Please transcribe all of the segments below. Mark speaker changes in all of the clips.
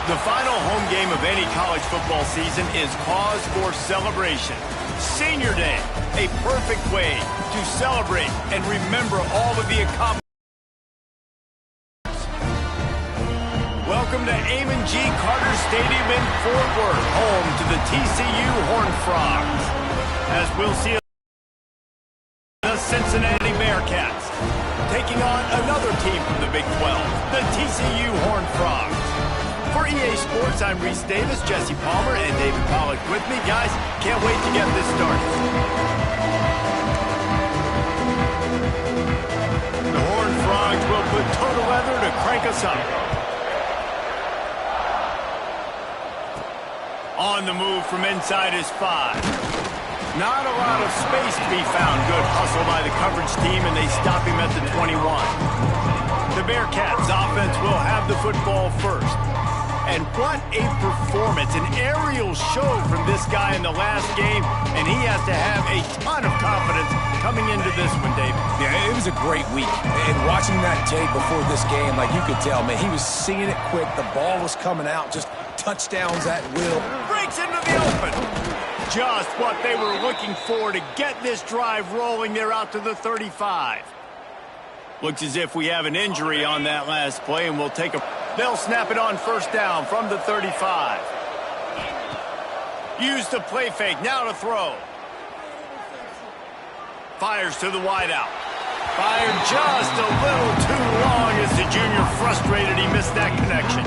Speaker 1: The final home game of any college football season is cause for celebration. Senior Day, a perfect way to celebrate and remember all of the accomplishments. Welcome to Amon G. Carter Stadium in Fort Worth, home to the TCU Horned Frogs. As we'll see the Cincinnati Bearcats taking on another team from the Big 12, the TCU Horned Frogs. For EA Sports, I'm Reese Davis, Jesse Palmer, and David Pollack with me. Guys, can't wait to get this started. The Horned Frogs will put total leather to crank us up. On the move from inside is 5. Not a lot of space to be found. Good hustle by the coverage team, and they stop him at the 21. The Bearcats offense will have the football first. And what a performance, an aerial show from this guy in the last game, and he has to have a ton of confidence coming into this one, David.
Speaker 2: Yeah, it was a great week. And watching that tape before this game, like you could tell, man, he was seeing it quick. The ball was coming out, just touchdowns at will.
Speaker 1: Breaks into the open. Just what they were looking for to get this drive rolling. They're out to the 35. Looks as if we have an injury on that last play, and we'll take a... They'll snap it on first down from the 35. Use the play fake, now to throw. Fires to the wideout. Fired just a little too long as the junior frustrated he missed that connection.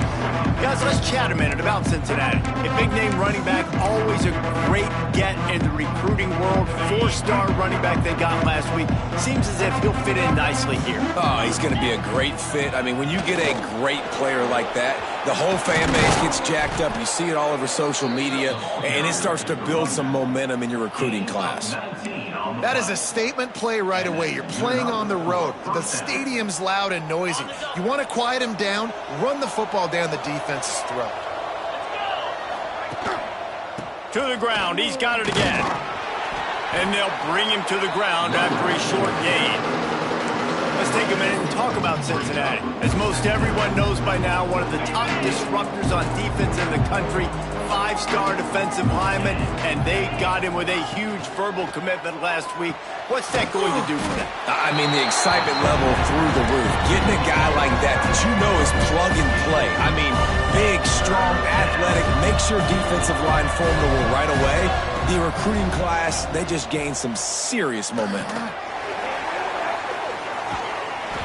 Speaker 1: Guys, let's chat a minute about Cincinnati. A big-name running back, always a great get in the recruiting world. 4-star running back they got last week. Seems as if he'll fit in nicely here.
Speaker 2: Oh, he's going to be a great fit. I mean, when you get a great player like that, the whole fan base gets jacked up. You see it all over social media, and it starts to build some momentum in your recruiting class.
Speaker 3: That is a statement play right away. You're playing on the road. The stadium's loud and noisy. You want to quiet him down, run the football down the defense's throat.
Speaker 1: To the ground. He's got it again. And they'll bring him to the ground after a short gain. Let's take a minute and talk about Cincinnati. As most everyone knows by now, one of the top disruptors on defense in the country, 5-star defensive lineman, and they got him with a huge verbal commitment last week. What's that going to do for them?
Speaker 2: I mean, the excitement level through the roof. Getting a guy like that you know is plug and play. I mean, big, strong, athletic, makes your defensive line formidable right away. The recruiting class, they just gained some serious momentum.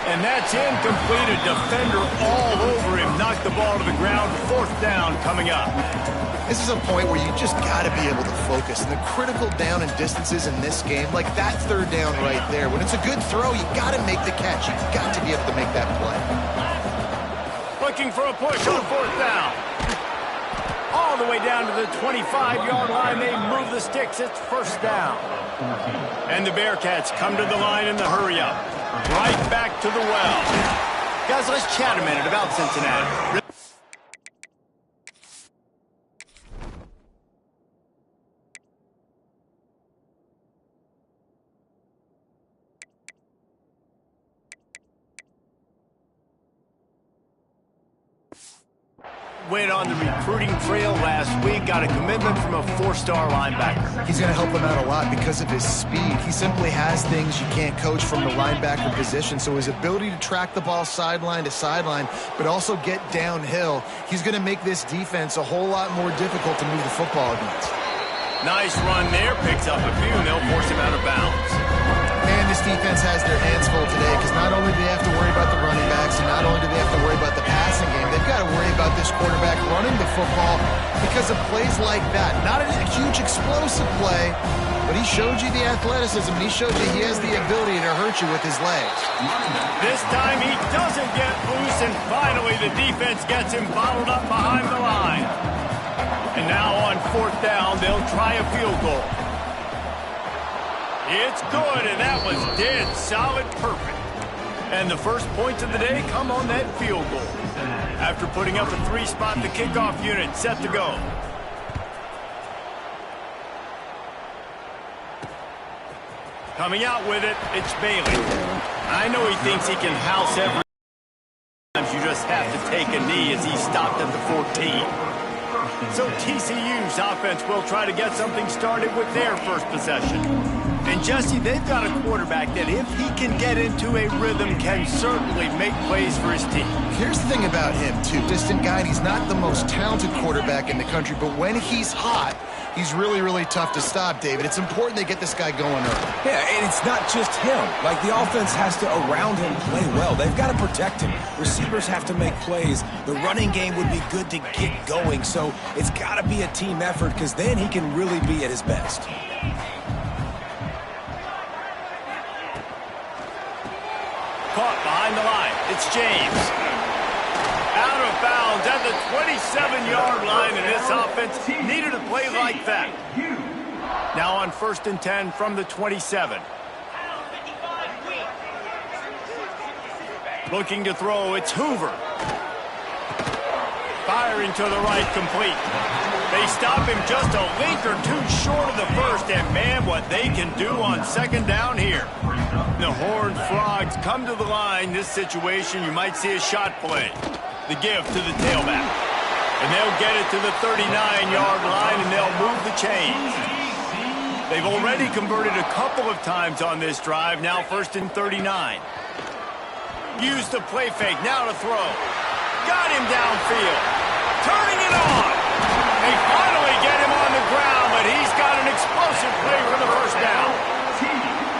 Speaker 1: And that's incomplete. A defender all over him. Knocked the ball to the ground. 4th down coming up.
Speaker 3: This is a point where you just got to be able to focus. And the critical down and distances in this game, like that 3rd down right there, when it's a good throw, you got to make the catch. You've got to be able to make that play.
Speaker 1: Looking for a push on 4th down. All the way down to the 25-yard line. They move the sticks. It's 1st down. And the Bearcats come to the line in the hurry-up. Right back to the well. Guys, let's chat a minute about Cincinnati. Went on the recruiting trail last week, got a commitment from a 4-star linebacker.
Speaker 3: He's going to help him out a lot because of his speed. He simply has things you can't coach from the linebacker position, so his ability to track the ball sideline to sideline, but also get downhill, he's going to make this defense a whole lot more difficult to move the football against.
Speaker 1: Nice run there, picks up a few, and they'll force him out of bounds.
Speaker 3: Man, this defense has their hands full today because not only do they have to worry about the running backs and not only do they have to worry about the passing game, they've got to worry about this quarterback running the football because of plays like that. Not a huge explosive play, but he showed you the athleticism. He showed you he has the ability to hurt you with his legs.
Speaker 1: This time he doesn't get loose, and finally the defense gets him bottled up behind the line. And now on 4th down, they'll try a field goal. It's good, and that was dead solid perfect. And the first points of the day come on that field goal. After putting up a 3-spot, the kickoff unit set to go. Coming out with it, it's Bailey. I know he thinks he can house every sometimes you just have to take a knee as he stopped at the 14. So TCU's offense will try to get something started with their first possession. And Jesse, they've got a quarterback that if he can get into a rhythm can certainly make plays for his team.
Speaker 3: Here's the thing about him, too. Distant guy, and he's not the most talented quarterback in the country, but when he's hot, he's really, really tough to stop, David. It's important they get this guy going early.
Speaker 2: Yeah, and it's not just him. Like, the offense has to, around him, play well. They've got to protect him. Receivers have to make plays. The running game would be good to get going, so it's got to be a team effort because then he can really be at his best.
Speaker 1: Caught behind the line. It's James. Out of bounds at the 27-yard line, and this offense needed a play like that. Now on 1st and 10 from the 27. Looking to throw, it's Hoover. Firing to the right, complete. They stop him just a link or two short of the first, and man, what they can do on 2nd down here. The Horned Frogs come to the line. This situation, you might see a shot play. The give to the tailback. And they'll get it to the 39-yard line, and they'll move the chains. They've already converted a couple of times on this drive. Now 1st and 39. Use the play fake. Now to throw. Got him downfield. Turning it on. They finally get him on the ground, but he's got an explosive play for the first down.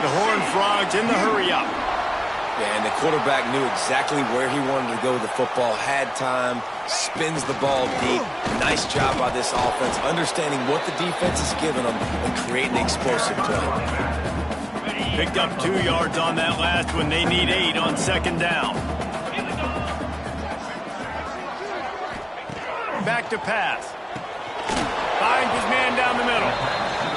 Speaker 1: The Horned Frogs in the hurry-up.
Speaker 2: Yeah, and the quarterback knew exactly where he wanted to go with the football, had time, spins the ball deep. Nice job by this offense, understanding what the defense is giving them and creating the explosive play.
Speaker 1: Picked up 2 yards on that last one. They need 8 on 2nd down. Back to pass. Finds his man down the middle.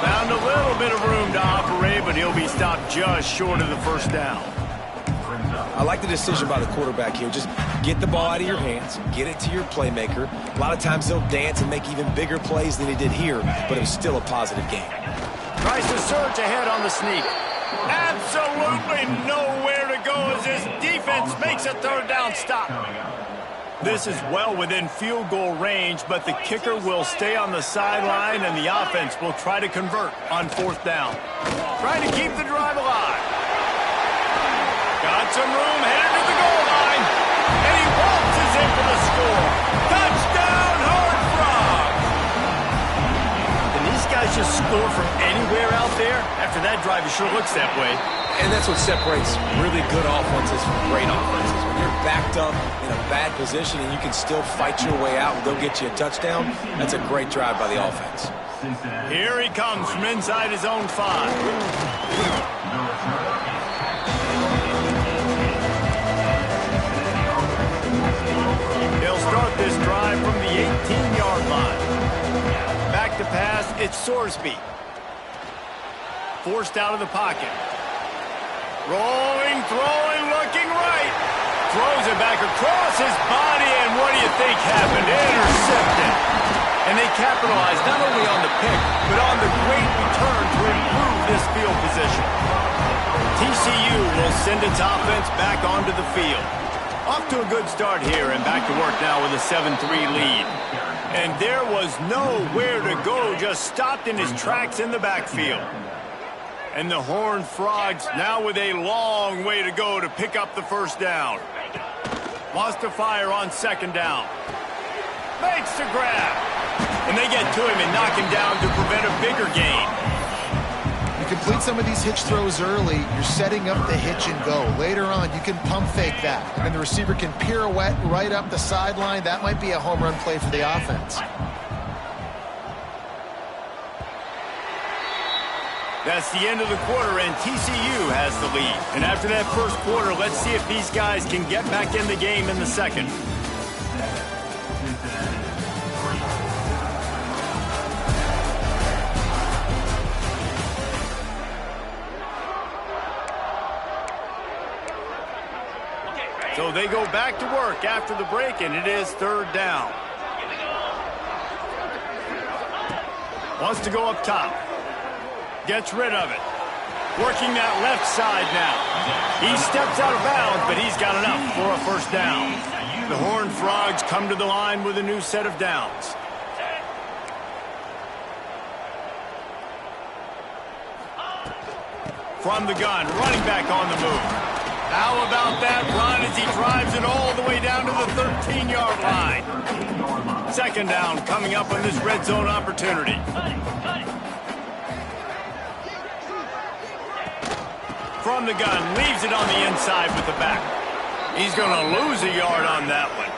Speaker 1: Found a little bit of room to operate, but he'll be stopped just short of the 1st down.
Speaker 2: I like the decision by the quarterback here. Just get the ball out of your hands, get it to your playmaker. A lot of times he'll dance and make even bigger plays than he did here, but it was still a positive game.
Speaker 1: Tries to surge ahead on the sneak. Absolutely nowhere to go as his defense makes a 3rd down stop. This is well within field goal range, but the kicker will stay on the sideline, and the offense will try to convert on 4th down. Trying to keep the drive alive. Got some room, headed to the goal line, and he waltzes in for the score. Touchdown, Horned Frogs! Can these guys just score from anywhere out there? After that drive, it sure looks that way.
Speaker 2: And that's what separates really good offenses from great offenses. When you're backed up in a bad position and you can still fight your way out and go get you a touchdown, that's a great drive by the offense.
Speaker 1: Here he comes from inside his own 5. They'll start this drive from the 18-yard line. Back to pass, it's Sorsby. Forced out of the pocket. Rolling, throwing, looking right. Throws it back across his body, and what do you think happened? Intercepted. And they capitalized not only on the pick, but on the great return to improve this field position. TCU will send its offense back onto the field. Off to a good start here, and back to work now with a 7-3 lead. And there was nowhere to go, just stopped in his tracks in the backfield. And the Horned Frogs now with a long way to go to pick up the 1st down. Lost to fire on 2nd down. Makes the grab. And they get to him and knock him down to prevent a bigger gain.
Speaker 3: You complete some of these hitch throws early, you're setting up the hitch and go. Later on, you can pump fake that. And then the receiver can pirouette right up the sideline. That might be a home run play for the offense.
Speaker 1: That's the end of the quarter, and TCU has the lead. And after that 1st quarter, let's see if these guys can get back in the game in the 2nd. So they go back to work after the break, and it is 3rd down. Wants to go up top. Gets rid of it. Working that left side now. He steps out of bounds, but he's got enough for a 1st down. The Horned Frogs come to the line with a new set of downs. From the gun, running back on the move. How about that run as he drives it all the way down to the 13-yard line? Second down coming up on this red zone opportunity. From the gun, leaves it on the inside with the back. He's going to lose a yard on that one.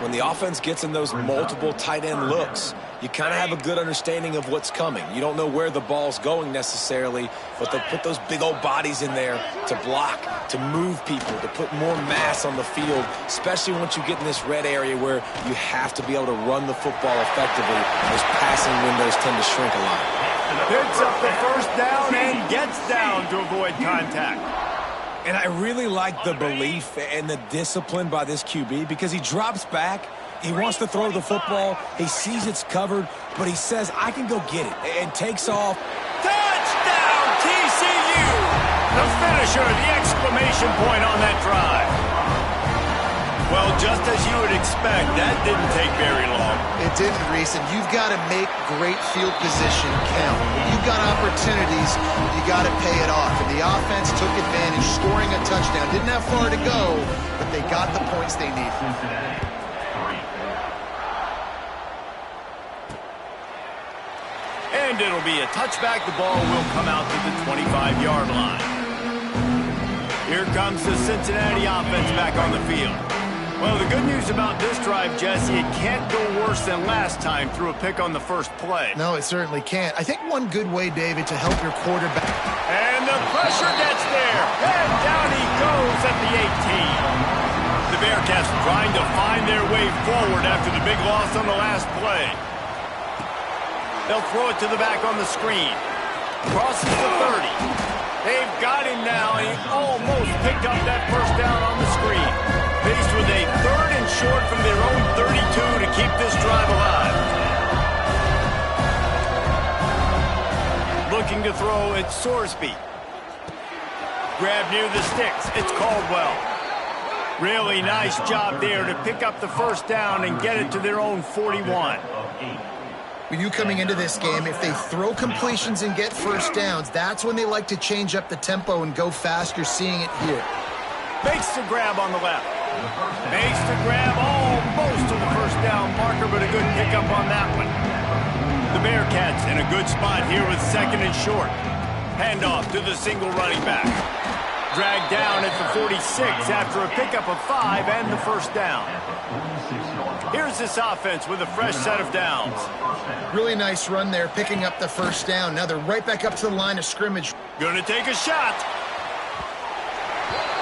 Speaker 2: When the offense gets in those multiple tight end looks, you kind of have a good understanding of what's coming. You don't know where the ball's going necessarily, but they'll put those big old bodies in there to block, to move people, to put more mass on the field, especially once you get in this red area where you have to be able to run the football effectively. Those passing windows tend to shrink a lot.
Speaker 1: Picks up the first down and gets down to avoid contact.
Speaker 2: And I really like the belief and the discipline by this QB because he drops back. He wants to throw the football. He sees it's covered, but he says, I can go get it, and takes off.
Speaker 1: Touchdown, TCU! The finisher, the exclamation point on that drive. Well, just as you would expect, that didn't take very long.
Speaker 3: It didn't, Reese, and you've got to make great field position count. When you've got opportunities, you got to pay it off. And the offense took advantage, scoring a touchdown. Didn't have far to go, but they got the points they needed.
Speaker 1: And it'll be a touchback. The ball will come out to the 25-yard line. Here comes the Cincinnati offense back on the field. Well, the good news about this drive, Jesse, it can't go worse than last time through a pick on the first play.
Speaker 3: No, it certainly can't. I think one good way, David, to help your quarterback.
Speaker 1: And the pressure gets there. And down he goes at the 18. The Bearcats trying to find their way forward after the big loss on the last play. They'll throw it to the back on the screen. Crosses the 30. They've got him now. He almost picked up that first down on the screen. Faced with a third and short from their own 32 to keep this drive alive. Looking to throw, it's Sorsby. Grab near the sticks, it's Caldwell. Really nice job there to pick up the first down and get it to their own 41.
Speaker 3: With you coming into this game, if they throw completions and get first downs, that's when they like to change up the tempo and go fast. You're seeing it here.
Speaker 1: Makes the grab on the left. Makes the grab almost to the first down marker, but a good pickup on that one. The Bearcats in a good spot here with second and short. Handoff to the single running back. Dragged down at the 46 after a pickup of 5 and the first down. Here's this offense with a fresh set of downs.
Speaker 3: Really nice run there, picking up the first down. Now they're right back up to the line of scrimmage.
Speaker 1: Gonna take a shot.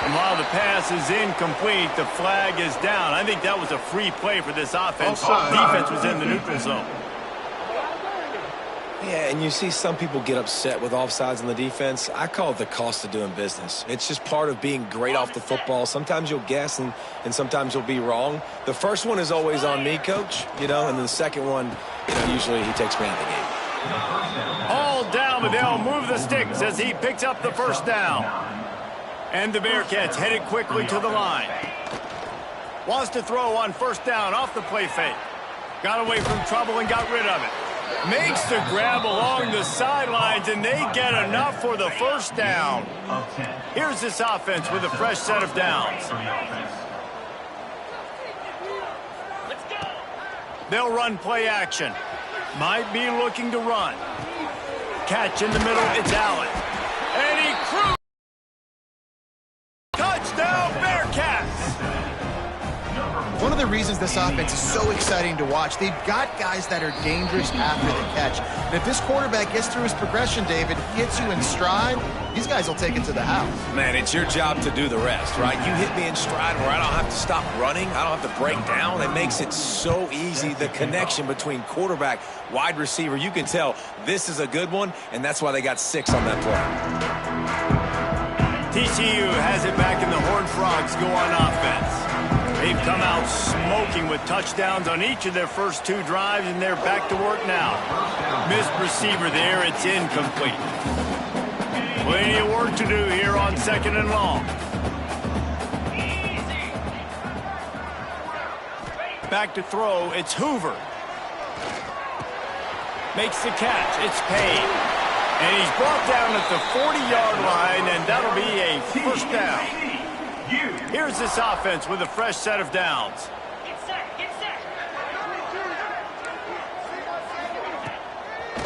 Speaker 1: And while the pass is incomplete, the flag is down. I think that was a free play for this offense. Defense was in the neutral zone.
Speaker 2: Yeah, and you see some people get upset with offsides in the defense. I call it the cost of doing business. It's just part of being great off the football. Sometimes you'll guess and sometimes you'll be wrong. The first one is always on me, Coach, and then the second one, usually he takes me out of the game.
Speaker 1: All down, but they'll move the sticks as he picks up the first down. And the Bearcats headed quickly to the line. Wants to throw on first down off the play fake. Got away from trouble and got rid of it. Makes the grab along the sidelines, and they get enough for the first down. Here's this offense with a fresh set of downs. They'll run play action. Might be looking to run. Catch in the middle, it's Allen. And he cruises. Touchdown, Bearcats!
Speaker 3: One of the reasons this offense is so exciting to watch, they've got guys that are dangerous after the catch. And if this quarterback gets through his progression, David, gets you in stride, these guys will take it to the house.
Speaker 2: Man, it's your job to do the rest, right? You hit me in stride where I don't have to stop running. I don't have to break down. It makes it so easy, the connection between quarterback, wide receiver. You can tell this is a good one, and that's why they got 6 on that play.
Speaker 1: TCU has it back, and the Horned Frogs go on offense. They've come out smoking with touchdowns on each of their first 2 drives, and they're back to work now. Missed receiver there, it's incomplete. Plenty of work to do here on second and long. Back to throw, it's Hoover. Makes the catch, it's Payne. And he's brought down at the 40-yard line, and that'll be a first down. Here's this offense with a fresh set of downs.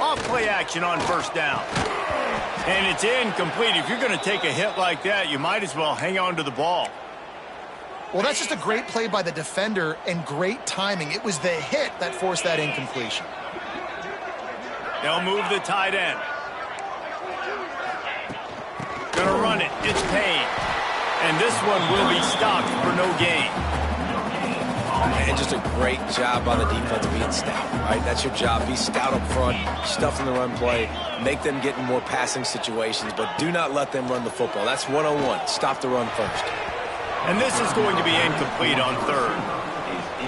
Speaker 1: Off-play action on first down. And it's incomplete. If you're going to take a hit like that, you might as well hang on to the ball.
Speaker 3: Well, that's just a great play by the defender and great timing. It was the hit that forced that incompletion.
Speaker 1: They'll move the tight end. Gonna run it. It's Payne. And this one will be stopped for no gain.
Speaker 2: And just a great job by the defense being stout, right? That's your job. Be stout up front, stuff in the run play, make them get in more passing situations, but do not let them run the football. That's 101. Stop the run first.
Speaker 1: And this is going to be incomplete on third.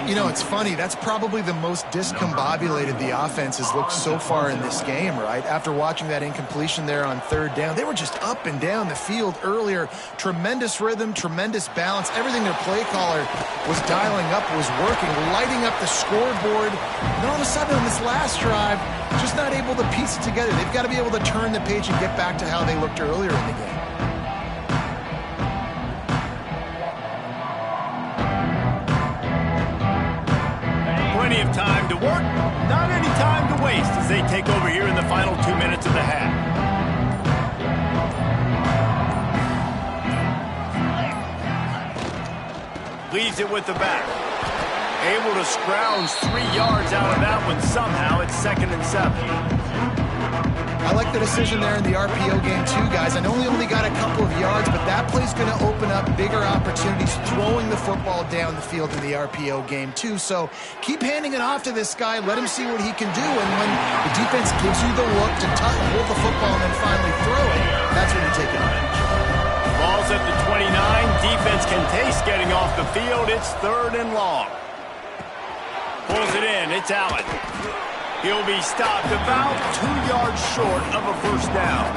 Speaker 3: You know, it's funny. That's probably the most discombobulated the offense has looked so far in this game, right? After watching that incompletion there on third down, they were just up and down the field earlier. Tremendous rhythm, tremendous balance. Everything their play caller was dialing up was working, lighting up the scoreboard. And all of a sudden on this last drive, just not able to piece it together. They've got to be able to turn the page and get back to how they looked earlier in the game.
Speaker 1: Plenty of time to work, not any time to waste as they take over here in the final 2 minutes of the half. Leaves it with the back. Able to scrounge 3 yards out of that one somehow. It's 2nd and 7.
Speaker 3: I like the decision there in the RPO game too, guys. I know he only got a couple of yards, but that play's going to open up bigger opportunities throwing the football down the field in the RPO game too. So keep handing it off to this guy. Let him see what he can do. And when the defense gives you the look to hold the football and then finally throw it, that's when you take it off.
Speaker 1: Ball's at the 29. Defense can taste getting off the field. It's 3rd and long. Pulls it in. It's Allen. He'll be stopped about 2 yards short of a first down.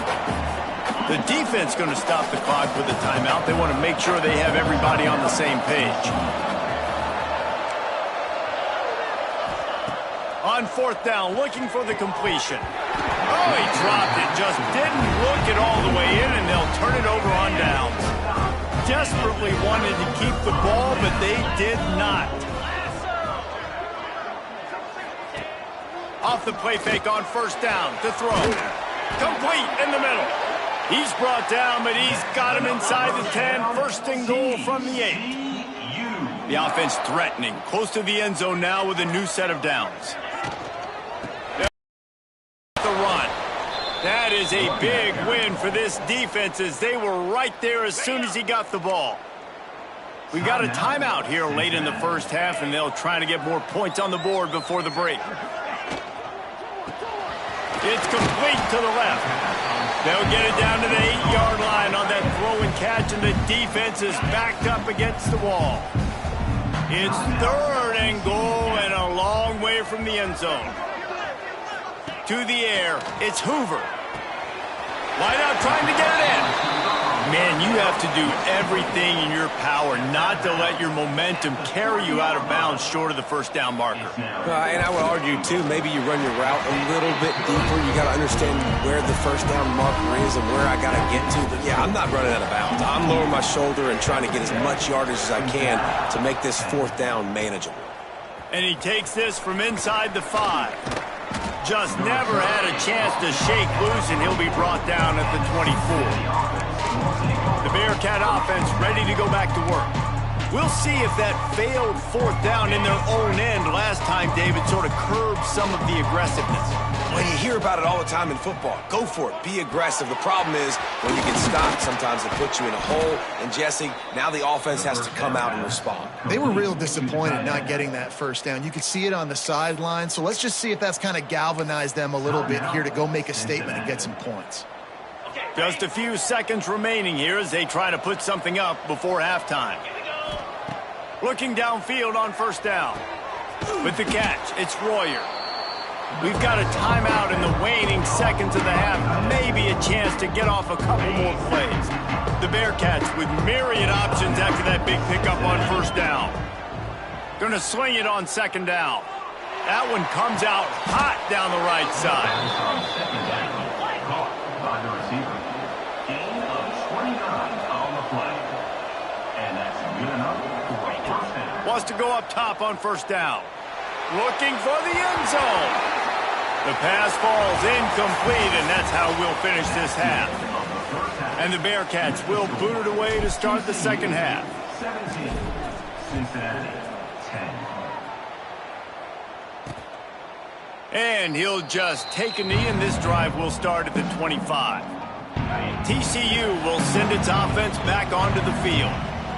Speaker 1: The defense going to stop the clock with a timeout. They want to make sure they have everybody on the same page. On 4th down, looking for the completion. Oh, he dropped it. Just didn't look it all the way in, and they'll turn it over on downs. Desperately wanted to keep the ball, but they did not. Off the play fake on first down to throw. Complete in the middle. He's brought down, but he's got him inside the 10. 1st and goal from the 8. The offense threatening. Close to the end zone now with a new set of downs. The run. That is a big win for this defense as they were right there as soon as he got the ball. We've got a timeout here late in the first half, and they'll try to get more points on the board before the break. It's complete to the left. They'll get it down to the 8-yard line on that throw and catch, and the defense is backed up against the wall. It's 3rd and goal and a long way from the end zone. To the air, it's Hoover. Wide out trying to get it in. Man, you have to do everything in your power not to let your momentum carry you out of bounds short of the first down marker.
Speaker 2: And I would argue, too, maybe you run your route a little bit deeper. You got to understand where the first down marker is and where I got to get to. But, yeah, I'm not running out of bounds. I'm lowering my shoulder and trying to get as much yardage as I can to make this 4th down manageable.
Speaker 1: And he takes this from inside the 5. Just never had a chance to shake loose, and he'll be brought down at the 24. The Bearcat offense ready to go back to work. We'll see if that failed 4th down in their own end last time, David, sort of curbed some of the aggressiveness.
Speaker 2: Well, you hear about it all the time in football. Go for it. Be aggressive. The problem is when you get stopped, sometimes it puts you in a hole. And, Jesse, now the offense has to come out and respond.
Speaker 3: They were real disappointed not getting that first down. You could see it on the sideline. So let's just see if that's kind of galvanized them a little bit here to go make a statement and get some points.
Speaker 1: Just a few seconds remaining here as they try to put something up before halftime. Looking downfield on first down. With the catch, it's Royer. We've got a timeout in the waning seconds of the half. Maybe a chance to get off a couple more plays. The Bearcats with myriad options after that big pickup on first down. Going to sling it on second down. That one comes out hot down the right side.
Speaker 4: By the receiver. Gain of 29 on the play. And that's good enough for a first down.
Speaker 1: Wants to go up top on first down. Looking for the end zone. The pass falls incomplete, and that's how we'll finish this half. And the Bearcats will boot it away to start the second half.
Speaker 4: 17, Cincinnati, 10.
Speaker 1: And he'll just take a knee, and this drive will start at the 25. TCU will send its offense back onto the field.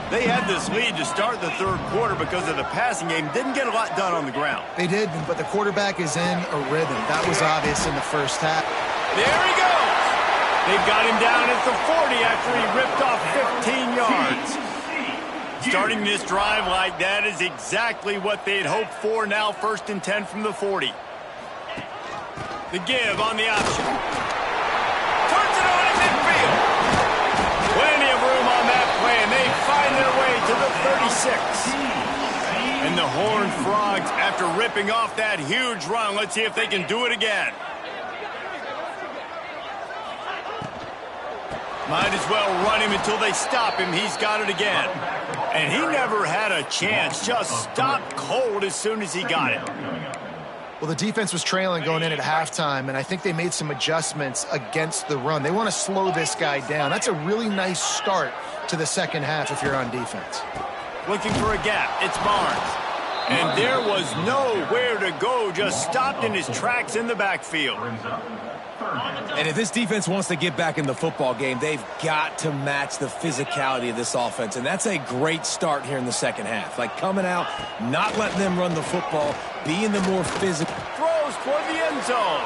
Speaker 1: They had this lead to start the third quarter because of the passing game. Didn't get a lot done on the ground.
Speaker 3: They did, but the quarterback is in a rhythm. That was obvious in the first half.
Speaker 1: There he goes. They've got him down at the 40 after he ripped off 15 yards. Starting this drive like that is exactly what they'd hoped for. Now 1st and 10 from the 40. The give on the option. Turns it on in midfield. Plenty of room on that play, and they find their way to the 36. And the Horned Frogs, after ripping off that huge run, let's see if they can do it again. Might as well run him until they stop him. He's got it again. And he never had a chance. Just stopped cold as soon as he got it.
Speaker 3: Well, the defense was trailing going in at halftime, and I think they made some adjustments against the run. They want to slow this guy down. That's a really nice start to the second half if you're on defense.
Speaker 1: Looking for a gap. It's Barnes. And there was nowhere to go. Just stopped in his tracks in the backfield.
Speaker 2: And if this defense wants to get back in the football game, they've got to match the physicality of this offense. And that's a great start here in the second half. Like coming out, not letting them run the football, being the more physical.
Speaker 1: Throws toward the end zone.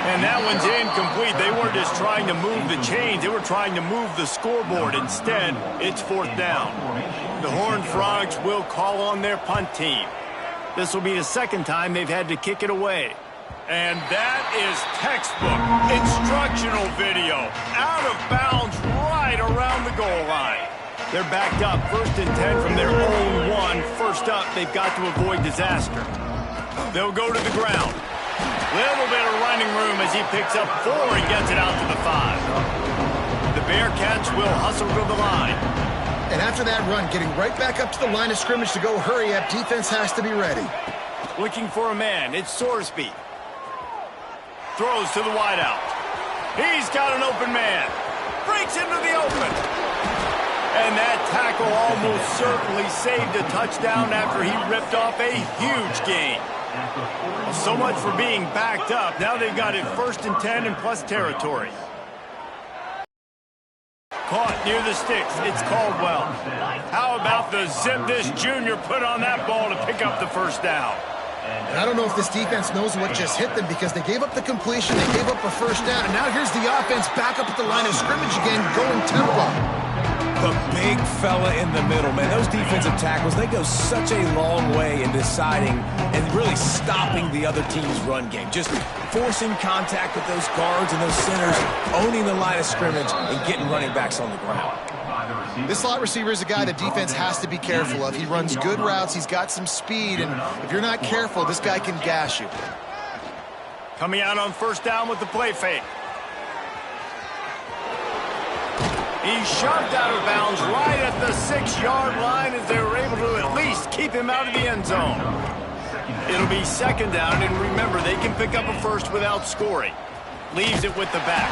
Speaker 1: And that one's incomplete. They weren't just trying to move the chains. They were trying to move the scoreboard. Instead, it's 4th down. The Horned Frogs will call on their punt team. This will be the second time they've had to kick it away. And that is textbook instructional video. Out of bounds right around the goal line. They're backed up 1st and 10 from their own 1. First up, they've got to avoid disaster. They'll go to the ground. Little bit of running room as he picks up 4 and gets it out to the 5. The Bearcats will hustle to the line.
Speaker 3: And after that run, getting right back up to the line of scrimmage to go hurry up, defense has to be ready.
Speaker 1: Looking for a man. It's Sorsby. Throws to the wideout. He's got an open man. Breaks into the open. And that tackle almost certainly saved a touchdown after he ripped off a huge gain. So much for being backed up. Now they've got it 1st and 10 in plus territory. Caught near the sticks. It's Caldwell. How about the zip this junior put on that ball to pick up the first down?
Speaker 3: And I don't know if this defense knows what just hit them because they gave up the completion, they gave up a first down, and now here's the offense back up at the line of scrimmage again, going tempo.
Speaker 2: The big fella in the middle, man. Those defensive tackles, they go such a long way in deciding and really stopping the other team's run game. Just forcing contact with those guards and those centers, owning the line of scrimmage, and getting running backs on the ground.
Speaker 3: This slot receiver is a guy the defense has to be careful of. He runs good routes, he's got some speed, and if you're not careful, this guy can gash you.
Speaker 1: Coming out on first down with the play fake. He's shoved out of bounds right at the 6-yard line as they were able to at least keep him out of the end zone. It'll be second down, and remember, they can pick up a first without scoring. Leaves it with the back.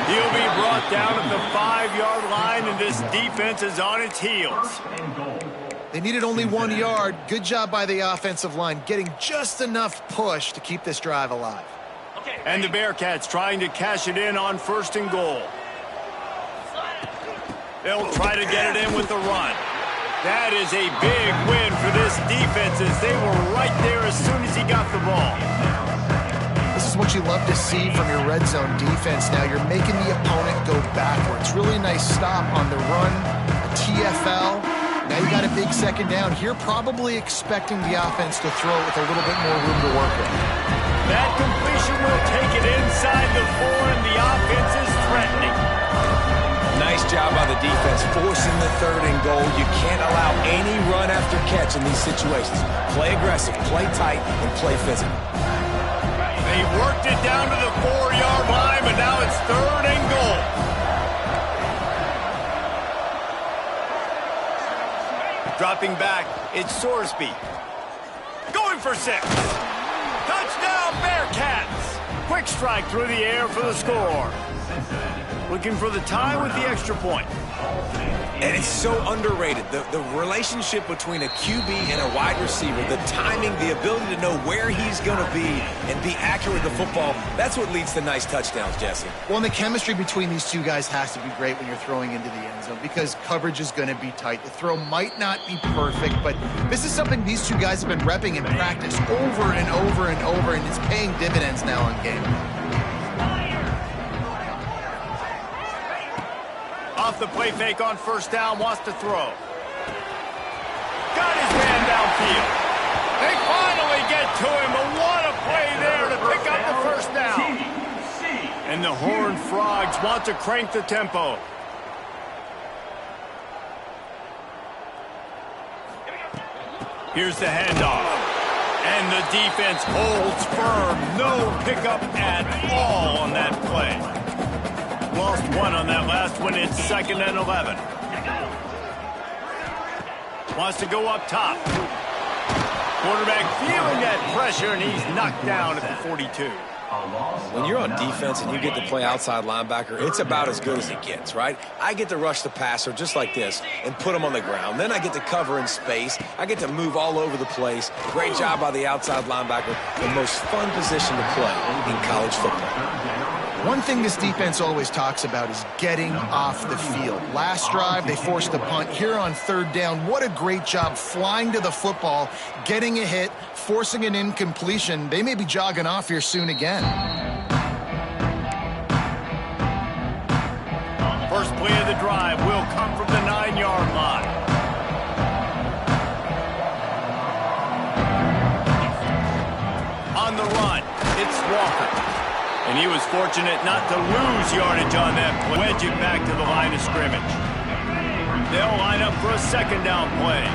Speaker 1: He'll be brought down at the 5-yard line, and this defense is on its heels.
Speaker 3: They needed only 1 yard. Good job by the offensive line, getting just enough push to keep this drive alive.
Speaker 1: And the Bearcats trying to cash it in on 1st and goal. They'll try to get it in with the run. That is a big win for this defense as they were right there as soon as he got the ball.
Speaker 3: This is what you love to see from your red zone defense. Now you're making the opponent go backwards. Really nice stop on the run, a TFL. Now you got a big second down here, probably expecting the offense to throw it with a little bit more room to work with.
Speaker 1: That completion will take it inside the 4, and the offense is threatening.
Speaker 2: Nice job by the defense forcing the 3rd and goal. You can't allow any run after catch in these situations. Play aggressive, play tight, and play physical.
Speaker 1: They worked it down to the 4-yard line, but now it's 3rd and goal. Dropping back, it's Sorsby. Going for 6. Touchdown, Bearcats! Quick strike through the air for the score. Looking for the tie with the extra point.
Speaker 2: And it's so underrated. The relationship between a QB and a wide receiver, the timing, the ability to know where he's going to be and be accurate with the football, that's what leads to nice touchdowns, Jesse.
Speaker 3: Well, and the chemistry between these two guys has to be great when you're throwing into the end zone because coverage is going to be tight. The throw might not be perfect, but this is something these two guys have been repping in practice over and over and over, and it's paying dividends now in game.
Speaker 1: Off the play fake on 1st down, wants to throw. Got his man downfield. They finally get to him, but what a play there to pick up the 1st down. And the Horned Frogs want to crank the tempo. Here's the handoff. And the defense holds firm. No pickup at all on that play. Lost 1 on that last one. It's 2nd and 11. Wants to go up top. Quarterback feeling that pressure, and he's knocked down at the 42.
Speaker 2: When you're on defense and you get to play outside linebacker, it's about as good as it gets, right? I get to rush the passer just like this and put him on the ground. Then I get to cover in space. I get to move all over the place. Great job by the outside linebacker. The most fun position to play in college football.
Speaker 3: One thing this defense always talks about is getting off the field. Last drive, they forced the punt. Here on 3rd down, what a great job flying to the football, getting a hit, forcing an incompletion. They may be jogging off here soon again.
Speaker 1: First play of the drive will come from the 9-yard line. On the run, it's Walker. And he was fortunate not to lose yardage on that play. Wedge it back to the line of scrimmage. They'll line up for a 2nd down play.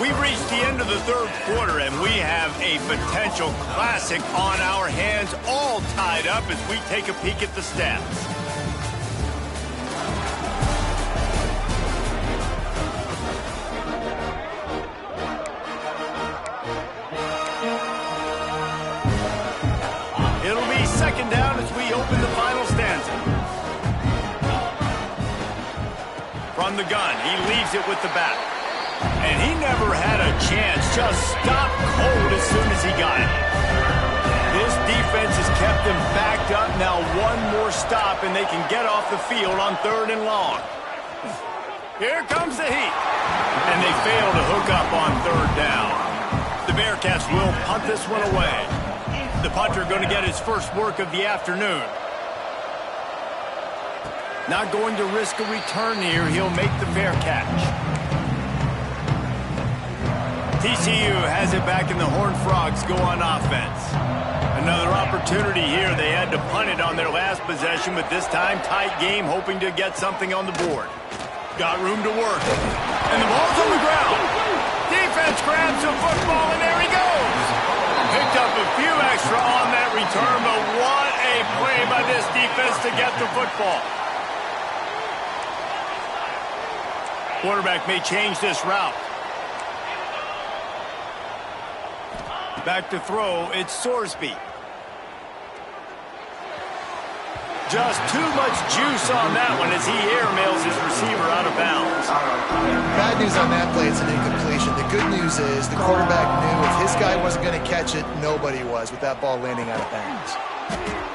Speaker 1: We've reached the end of the 3rd quarter, and we have a potential classic on our hands, all tied up as we take a peek at the stats. It'll be 2nd down as we open the final stanza. From the gun, he leaves it with the back. And he never had a chance, just stopped cold as soon as he got it. This defense has kept them backed up. Now 1 more stop and they can get off the field on 3rd and long. Here comes the heat. And they fail to hook up on 3rd down. The Bearcats will punt this one away. The punter going to get his first work of the afternoon. Not going to risk a return here. He'll make the fair catch. TCU has it back and the Horned Frogs go on offense. Another opportunity here. They had to punt it on their last possession, but this time tight game, hoping to get something on the board. Got room to work. And the ball's on the ground. Defense grabs the football, and there he goes. Picked up a few extra on that return, but what a play by this defense to get the football. Quarterback may change this route. Back to throw, it's Sorsby. Just too much juice on that one as he airmails his receiver out of bounds.
Speaker 3: Bad news on that play, it's an incompletion. The good news is the quarterback knew if his guy wasn't going to catch it, nobody was with that ball landing out of bounds.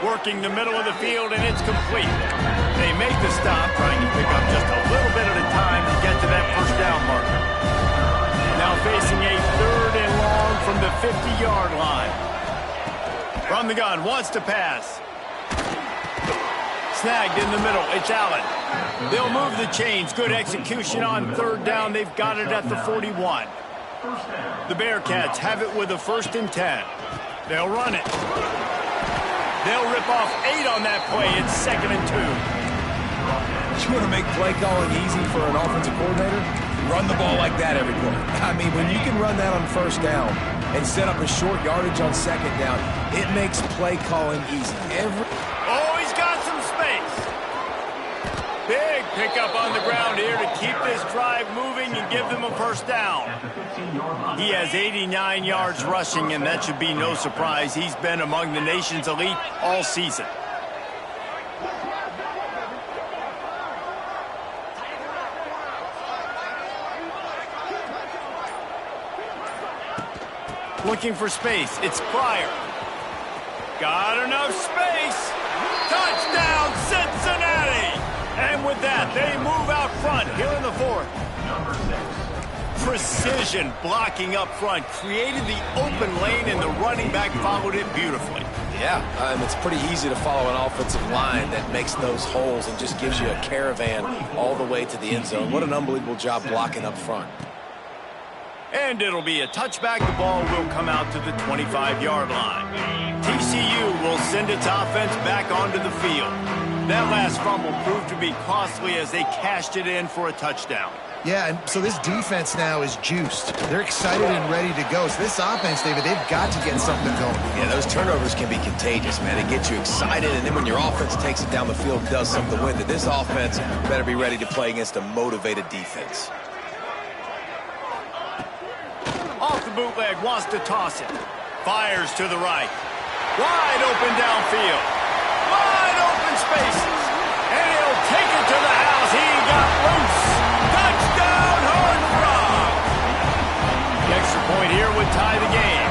Speaker 1: Working the middle of the field, and it's complete. They make the stop, trying to pick up just a little bit at a time to get to that 1st down marker. Now facing a 3rd and long from the 50-yard line. From the gun, wants to pass. Snagged in the middle, it's Allen. They'll move the chains. Good execution on 3rd down. They've got it at the 41.
Speaker 4: First down.
Speaker 1: The Bearcats have it with a 1st and 10. They'll run it. They'll rip off 8 on that play. It's 2nd and 2.
Speaker 2: You want to make play calling easy for an offensive coordinator? Run the ball like that every play. I mean, when you can run that on 1st down and set up a short yardage on 2nd down, it makes play calling easy.
Speaker 1: Oh, he's got some space. Big pickup on the ground here to keep this drive moving and give them a 1st down.
Speaker 4: At the 15-yard line.
Speaker 1: He has 89 yards rushing, and that should be no surprise. He's been among the nation's elite all season. Looking for space. It's Pryor. Got enough space. Touchdown, Cincinnati! And with that, they move out front here in the 4th.
Speaker 4: Number 6.
Speaker 1: Precision blocking up front. Created the open lane, and the running back followed it beautifully.
Speaker 2: Yeah, and it's pretty easy to follow an offensive line that makes those holes and just gives you a caravan all the way to the end zone. What an unbelievable job blocking up front.
Speaker 1: And it'll be a touchback. The ball will come out to the 25-yard line. TCU will send its offense back onto the field. That last fumble proved to be costly as they cashed it in for a touchdown.
Speaker 3: Yeah, and so this defense now is juiced. They're excited and ready to go. So this offense, David, they've got to get something going.
Speaker 2: Yeah, those turnovers can be contagious, man. They get you excited, and then when your offense takes it down the field and does something with it, this offense better be ready to play against a motivated defense.
Speaker 1: Off the bootleg, wants to toss it. Fires to the right. Wide open downfield. Wide open spaces. And he'll take it to the house. He got loose. Touchdown, Horned Frogs. The extra point here would tie the game.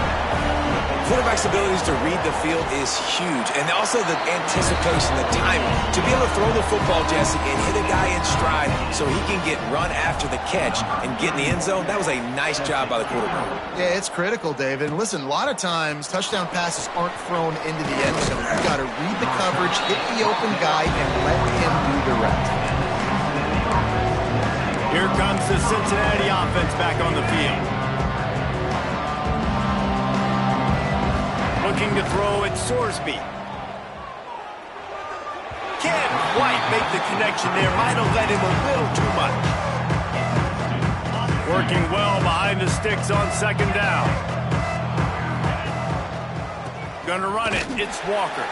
Speaker 2: Quarterback's abilities to read the field is huge, and also the anticipation, the timing. To be able to throw the football, Jesse, and hit a guy in stride so he can get run after the catch and get in the end zone, that was a nice job by the quarterback.
Speaker 3: Yeah, it's critical, David. And listen, a lot of times touchdown passes aren't thrown into the end zone. You've got to read the coverage, hit the open guy, and let him do the rest.
Speaker 1: Here comes the Cincinnati offense back on the field. Looking to throw at Sorsby. Can't quite make the connection there. Might have let him a little too much. Working well behind the sticks on 2nd down. Gonna run it. It's Walker.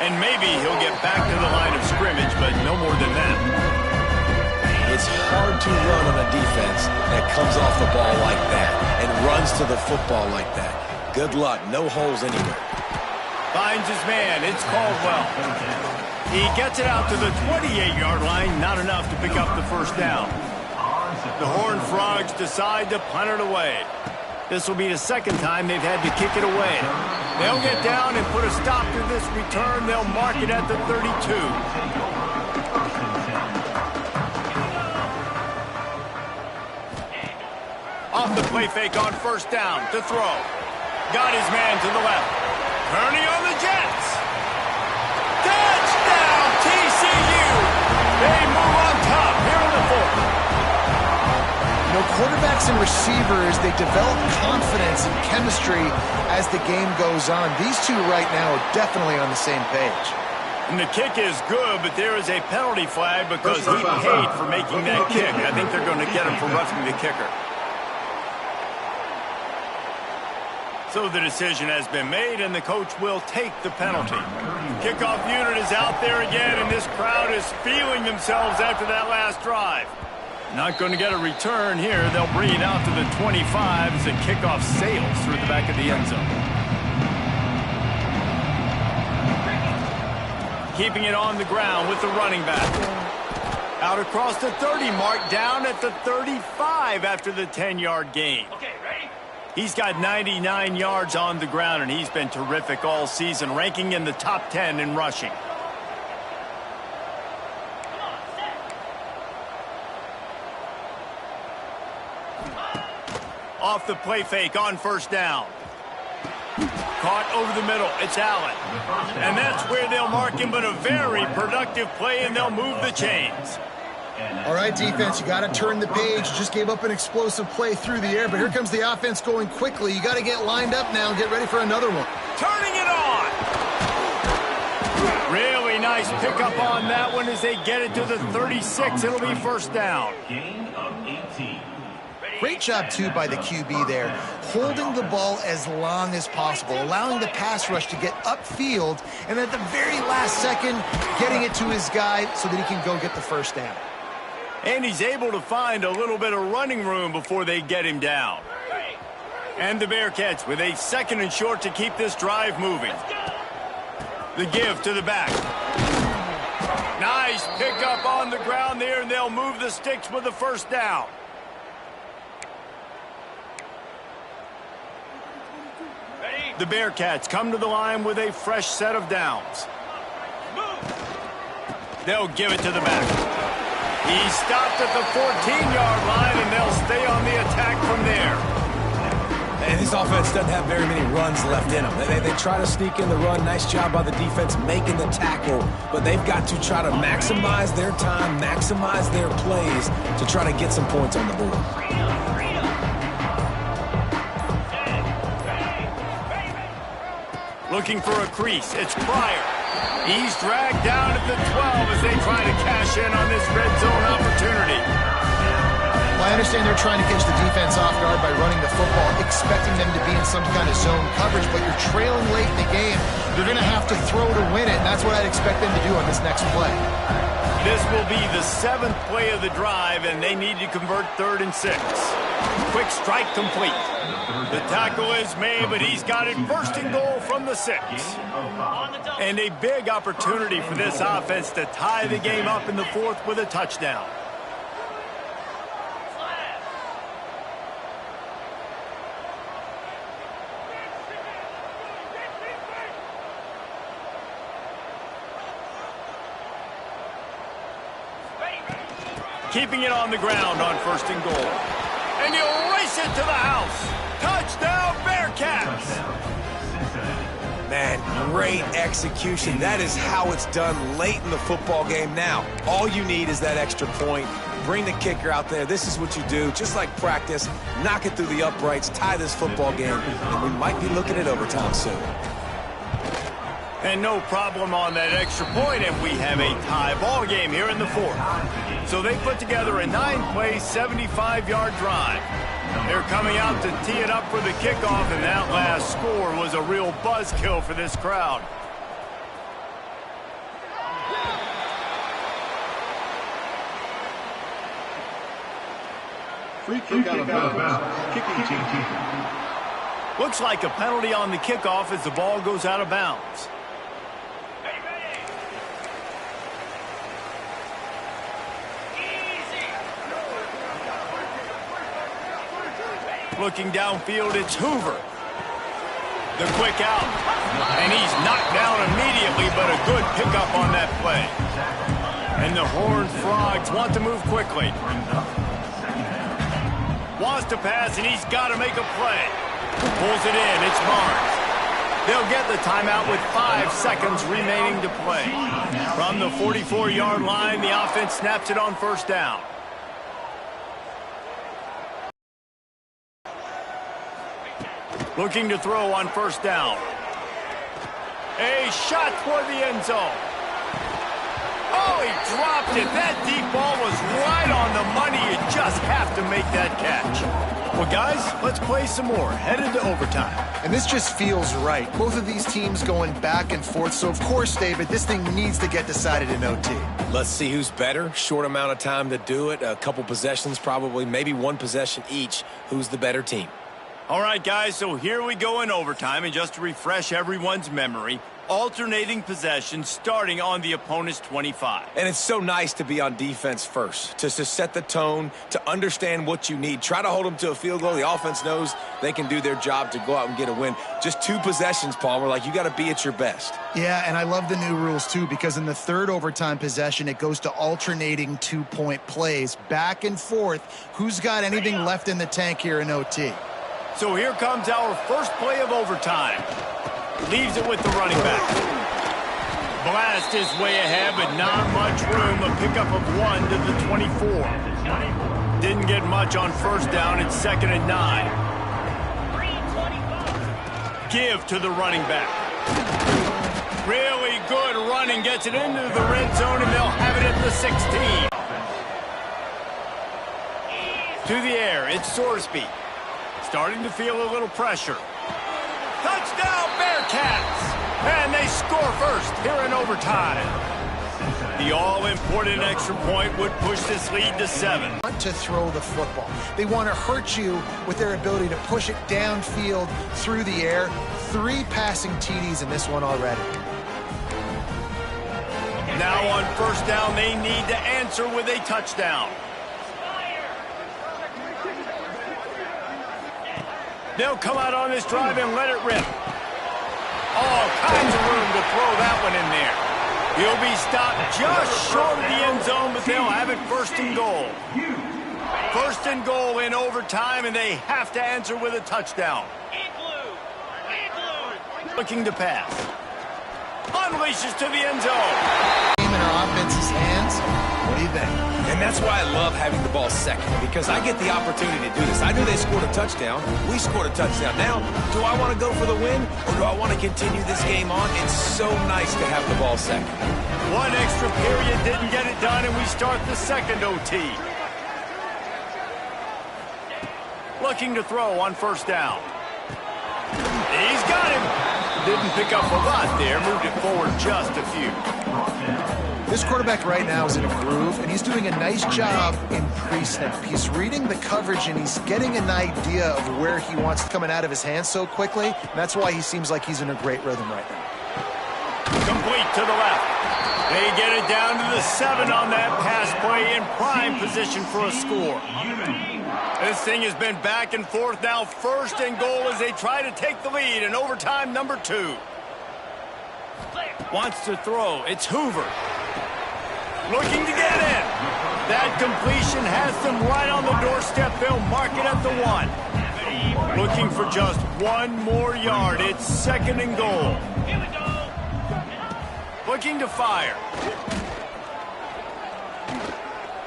Speaker 1: And maybe he'll get back to the line of scrimmage, but no more than that.
Speaker 2: It's hard to run on a defense that comes off the ball like that and runs to the football like that. Good luck. No holes anywhere.
Speaker 1: Finds his man. It's Caldwell. He gets it out to the 28-yard line. Not enough to pick up the 1st down. The Horned Frogs decide to punt it away. This will be the 2nd time they've had to kick it away. They'll get down and put a stop to this return. They'll mark it at the 32. Off the play fake on 1st down to throw. Got his man to the left. Kearney on the Jets. Touchdown, TCU. They move on top here in the 4th.
Speaker 3: You know, quarterbacks and receivers, they develop confidence and chemistry as the game goes on. These two right now are definitely on the same page.
Speaker 1: And the kick is good, but there is a penalty flag because he paid for making that kick. I think they're going to get him for roughing the kicker. So the decision has been made, and the coach will take the penalty. Kickoff unit is out there again, and this crowd is feeling themselves after that last drive. Not going to get a return here. They'll bring it out to the 25 as the kickoff sails through the back of the end zone. Keeping it on the ground with the running back. Out across the 30 mark, down at the 35 after the 10-yard gain.
Speaker 4: Okay, ready?
Speaker 1: He's got 99 yards on the ground, and he's been terrific all season, ranking in the top 10 in rushing. Off the play fake on 1st down. Caught over the middle. It's Allen. And that's where they'll mark him, but a very productive play, and they'll move the chains.
Speaker 3: All right, defense, you got to turn the page. Just gave up an explosive play through the air, but here comes the offense going quickly. You got to get lined up now and get ready for another one.
Speaker 1: Turning it on. Really nice pickup on that one as they get it to the 36. It'll be first down.
Speaker 4: Gain of 18.
Speaker 3: Great job, too, by the QB there, holding the ball as long as possible, allowing the pass rush to get upfield, and at the very last second, getting it to his guy so that he can go get the first down.
Speaker 1: And he's able to find a little bit of running room before they get him down. And the Bearcats with a second and short to keep this drive moving. The give to the back. Nice pickup on the ground there, and they'll move the sticks with the first down. The Bearcats come to the line with a fresh set of downs. They'll give it to the back. He stopped at the 14-yard line, and they'll stay on the attack from there.
Speaker 2: And this offense doesn't have very many runs left in them. They try to sneak in the run. Nice job by the defense making the tackle. But they've got to try to maximize their time, maximize their plays to try to get some points on the board.
Speaker 1: Looking for a crease. It's Pryor. He's dragged down at the 12 as they try to cash in on this red zone opportunity.
Speaker 3: Well, I understand they're trying to catch the defense off guard by running the football, expecting them to be in some kind of zone coverage, but you're trailing late in the game. You're going to have to throw to win it, and that's what I'd expect them to do on this next play.
Speaker 1: This will be the 7th play of the drive, and they need to convert 3rd and 6. Quick strike complete. The tackle is made, but he's got it first and goal from the 6. And a big opportunity for this offense to tie the game up in the 4th with a touchdown. Keeping it on the ground on 1st and goal. And you race it to the house. Touchdown, Bearcats!
Speaker 2: Man, great execution. That is how it's done late in the football game now. All you need is that extra point. Bring the kicker out there. This is what you do. Just like practice, knock it through the uprights, tie this football game, and we might be looking at overtime soon.
Speaker 1: And no problem on that extra point, and we have a tie ball game here in the 4th. So they put together a 9-play, 75-yard drive. They're coming out to tee it up for the kickoff, and that last score was a real buzzkill for this crowd.
Speaker 5: Free kick out of bounds. Kicking team.
Speaker 1: Looks like a penalty on the kickoff as the ball goes out of bounds. Looking downfield, it's Hoover. The quick out. And he's knocked down immediately, but a good pickup on that play. And the Horned Frogs want to move quickly. Wants to pass, and he's got to make a play. Pulls it in. It's Barnes. They'll get the timeout with 5 seconds remaining to play. From the 44-yard line, the offense snaps it on 1st down. Looking to throw on 1st down. A shot toward the end zone. Oh, he dropped it. That deep ball was right on the money. You just have to make that catch. Well, guys, let's play some more. Headed to overtime.
Speaker 3: And this just feels right. Both of these teams going back and forth. So, of course, David, this thing needs to get decided in OT.
Speaker 2: Let's see who's better. Short amount of time to do it. A couple possessions probably, maybe 1 possession each. Who's the better team?
Speaker 1: All right, guys, so here we go in overtime. And just to refresh everyone's memory, alternating possessions starting on the opponent's 25.
Speaker 2: And it's so nice to be on defense first, to set the tone, to understand what you need. Try to hold them to a field goal. The offense knows they can do their job to go out and get a win. Just 2 possessions, Palmer, like you got to be at your best.
Speaker 3: Yeah, and I love the new rules, too, because in the 3rd overtime possession, it goes to alternating 2-point plays. Back and forth. Who's got anything left in the tank here in OT?
Speaker 1: So here comes our first play of overtime. Leaves it with the running back. Blast his way ahead, but not much room. A pickup of 1 to the 24. Didn't get much on first down. It's 2nd and 9. Give to the running back. Really good running. Gets it into the red zone, and they'll have it at the 16. To the air, it's Sorsby. Starting to feel a little pressure. Touchdown, Bearcats! And they score first here in overtime. The all-important extra point would push this lead to 7.
Speaker 3: Want to throw the football. They want to hurt you with their ability to push it downfield through the air. 3 passing TDs in this one already.
Speaker 1: Now on first down, they need to answer with a touchdown. They'll come out on this drive and let it rip. All kinds of room to throw that one in there. He'll be stopped just short of the end zone, but they'll have it 1st and goal. 1st and goal in overtime, and they have to answer with a touchdown. Looking to pass. Unleashes to the end zone.
Speaker 3: In our offense's hands. What do you think?
Speaker 2: And that's why I love having the ball second, because I get the opportunity to do this. I knew they scored a touchdown. We scored a touchdown. Now, do I want to go for the win, or do I want to continue this game on? It's so nice to have the ball second.
Speaker 1: 1 extra period didn't get it done, and we start the 2nd OT. Looking to throw on first down. He's got him. Didn't pick up a lot there. Moved it forward just a few.
Speaker 3: This quarterback right now is in a groove, and he's doing a nice job in pre-snap. He's reading the coverage, and he's getting an idea of where he wants it coming out of his hands so quickly, and that's why he seems like he's in a great rhythm right now.
Speaker 1: Complete to the left. They get it down to the 7 on that pass play in prime position for a score. This thing has been back and forth now. 1st and goal as they try to take the lead in overtime number 2. Wants to throw. It's Hoover. Looking to get in. That completion has them right on the doorstep. They'll mark it at the 1. Looking for just 1 more yard. It's 2nd and goal. Looking to fire.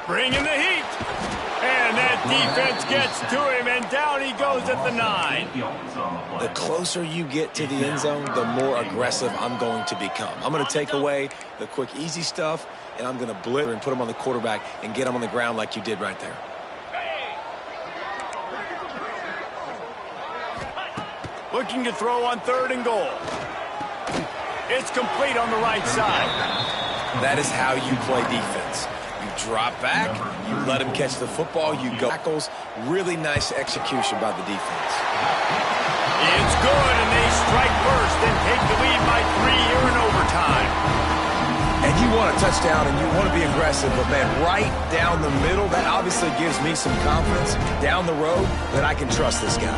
Speaker 1: Bringing the heat. And that defense gets to him, and down he goes at the 9.
Speaker 2: The closer you get to the end zone, the more aggressive I'm going to become. I'm going to take away the quick, easy stuff, and I'm going to blitz and put him on the quarterback and get him on the ground like you did right there.
Speaker 1: Looking to throw on 3rd and goal. It's complete on the right side.
Speaker 2: That is how you play defense. You drop back, you let him catch the football, you go. Tackles, really nice execution by the defense.
Speaker 1: It's good, and they strike first and take the lead by 3 here in overtime.
Speaker 2: And you want a touchdown, and you want to be aggressive, but, man, right down the middle, that obviously gives me some confidence down the road that I can trust this guy.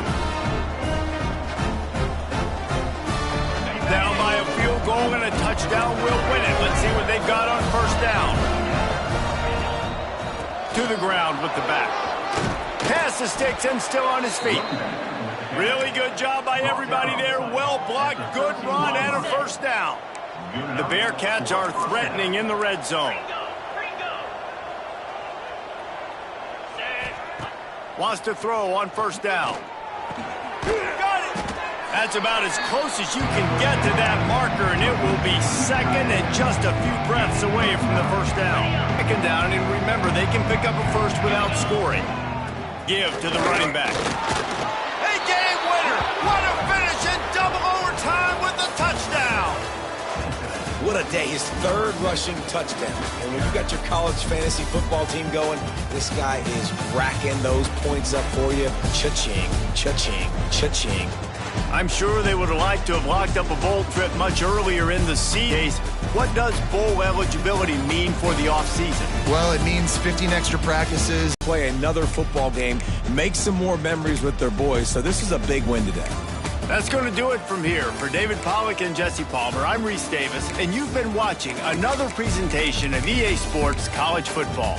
Speaker 1: Down by a field goal and a touchdown will win it. Let's see what they've got on first down. To the ground with the back. Pass the sticks and still on his feet. Really good job by everybody there. Well blocked, good run, and a first down. The Bearcats are threatening in the red zone. Wants to throw on first down. Got it. That's about as close as you can get to that marker, and it will be 2nd and just a few breaths away from the first down. 2nd down, and remember, they can pick up a first without scoring. Give to the running back. A game winner! What a finish in double overtime with the touchdown!
Speaker 2: What a day. His 3rd rushing touchdown. And when you got your college fantasy football team going, this guy is racking those points up for you. Cha-ching, cha-ching, cha-ching.
Speaker 1: I'm sure they would have liked to have locked up a bowl trip much earlier in the season. What does bowl eligibility mean for the offseason?
Speaker 3: Well, it means 15 extra practices.
Speaker 2: Play another football game, make some more memories with their boys. So this is a big win today.
Speaker 1: That's going to do it from here. For David Pollack and Jesse Palmer, I'm Reese Davis, and you've been watching another presentation of EA Sports College Football.